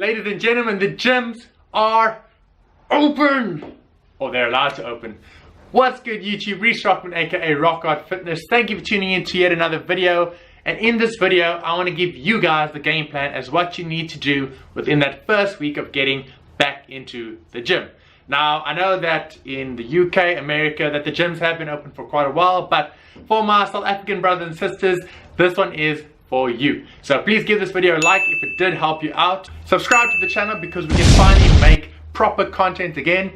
Ladies and gentlemen, the gyms are open! Or they're allowed to open. What's good YouTube? Reese Rockman aka Rock Hard Fitness. Thank you for tuning in to yet another video. And in this video, I want to give you guys the game plan as what you need to do within that first week of getting back into the gym. Now, I know that in the UK, America, that the gyms have been open for quite a while, but for my South African brothers and sisters, this one is for you. So please give this video a like if it did help you out. Subscribe to the channel because we can finally make proper content again.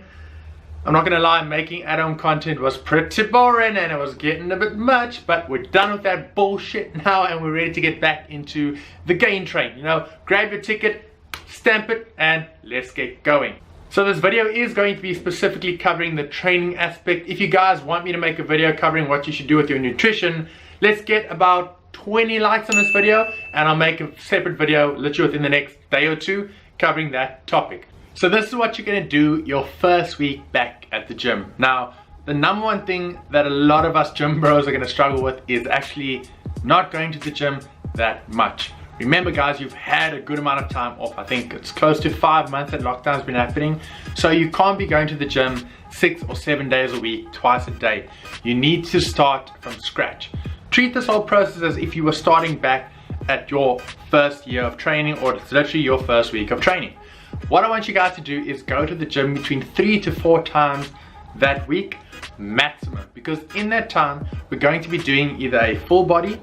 I'm not gonna lie, making at-home content was pretty boring and it was getting a bit much, but we're done with that bullshit now and we're ready to get back into the gain train. You know, grab your ticket, stamp it, and let's get going. So this video is going to be specifically covering the training aspect. If you guys want me to make a video covering what you should do with your nutrition, let's get about 20 likes on this video and I'll make a separate video literally within the next day or two covering that topic. So this is what you're going to do your first week back at the gym. Now, the number one thing that a lot of us gym bros are going to struggle with is actually not going to the gym that much. Remember guys, you've had a good amount of time off. I think it's close to 5 months that lockdown's been happening. So you can't be going to the gym 6 or 7 days a week, twice a day. You need to start from scratch. Treat this whole process as if you were starting back at your first year of training, or it's literally your first week of training. What I want you guys to do is go to the gym between 3 to 4 times that week maximum, because in that time we're going to be doing either a full body,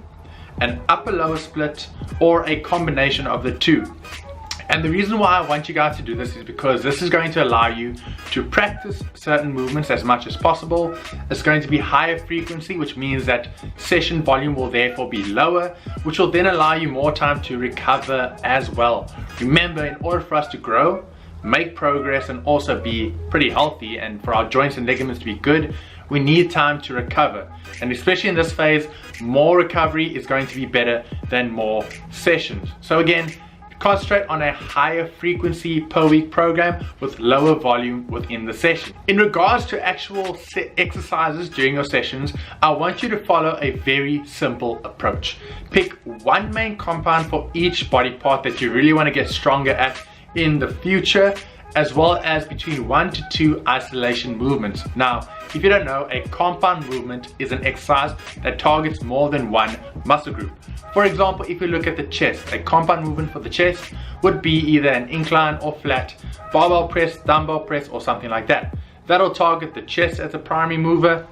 an upper lower split, or a combination of the two. And the reason why I want you guys to do this is because this is going to allow you to practice certain movements as much as possible. It's going to be higher frequency, which means that session volume will therefore be lower, which will then allow you more time to recover as well. Remember, in order for us to grow, make progress, and also be pretty healthy, and for our joints and ligaments to be good, we need time to recover. And especially in this phase, more recovery is going to be better than more sessions. So again, concentrate on a higher frequency per week program with lower volume within the session. In regards to actual exercises during your sessions, I want you to follow a very simple approach. Pick one main compound for each body part that you really want to get stronger at in the future, as well as between 1 to 2 isolation movements. Now, if you don't know, a compound movement is an exercise that targets more than one muscle group. For example, if you look at the chest, a compound movement for the chest would be either an incline or flat, barbell press, dumbbell press, or something like that. That'll target the chest as a primary mover,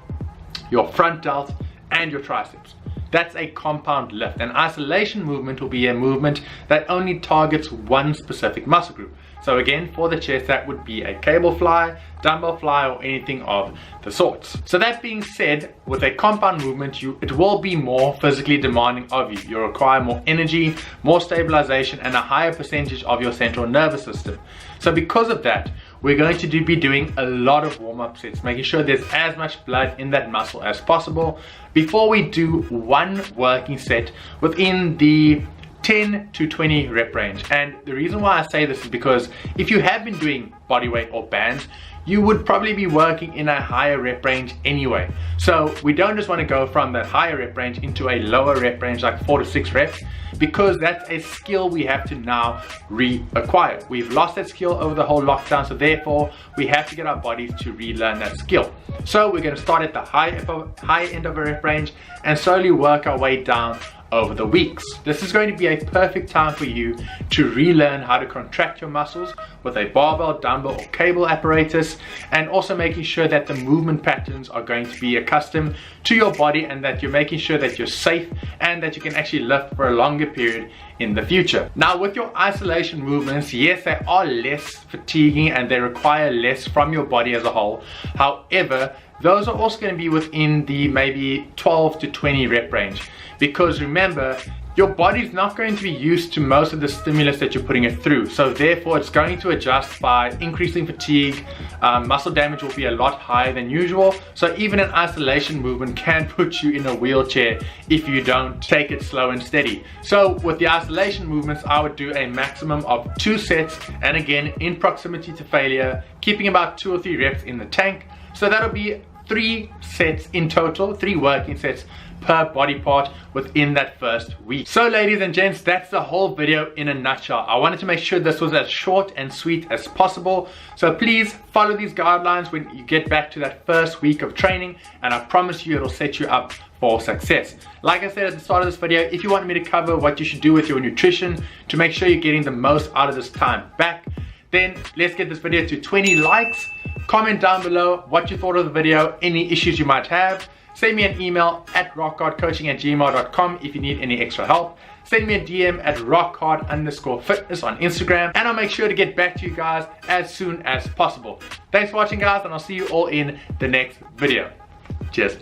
your front delt, and your triceps. That's a compound lift. An isolation movement will be a movement that only targets one specific muscle group. So again, for the chest, that would be a cable fly, dumbbell fly, or anything of the sorts. So that being said, with a compound movement, it will be more physically demanding of you. You'll require more energy, more stabilization, and a higher percentage of your central nervous system. So because of that, we're going to be doing a lot of warm-up sets, making sure there's as much blood in that muscle as possible before we do one working set within the 10 to 20 rep range. And the reason why I say this is because if you have been doing bodyweight or bands, you would probably be working in a higher rep range anyway. So we don't just want to go from that higher rep range into a lower rep range like 4 to 6 reps, because that's a skill we have to now reacquire. We've lost that skill over the whole lockdown, so therefore we have to get our bodies to relearn that skill. So we're going to start at the high end of a rep range and slowly work our way down over the weeks. This is going to be a perfect time for you to relearn how to contract your muscles with a barbell, dumbbell, or cable apparatus, and also making sure that the movement patterns are going to be accustomed to your body and that you're making sure that you're safe and that you can actually lift for a longer period in the future. Now, with your isolation movements, yes, they are less fatiguing and they require less from your body as a whole. However, those are also going to be within the maybe 12 to 20 rep range, because remember, your body's not going to be used to most of the stimulus that you're putting it through. So therefore, it's going to adjust by increasing fatigue. Muscle damage will be a lot higher than usual. So even an isolation movement can put you in a wheelchair if you don't take it slow and steady. So with the isolation movements, I would do a maximum of 2 sets. And again, in proximity to failure, keeping about 2 or 3 reps in the tank. So that'll be 3 sets in total, 3 working sets per body part within that first week. So ladies and gents, that's the whole video in a nutshell. I wanted to make sure this was as short and sweet as possible. So please follow these guidelines when you get back to that first week of training, and I promise you it'll set you up for success. Like I said at the start of this video, if you want me to cover what you should do with your nutrition to make sure you're getting the most out of this time back, then let's get this video to 20 likes. Comment down below what you thought of the video, any issues you might have. Send me an email at rockhardcoaching@gmail.com if you need any extra help. Send me a DM at rockhard_fitness on Instagram, and I'll make sure to get back to you guys as soon as possible. Thanks for watching, guys, and I'll see you all in the next video. Cheers.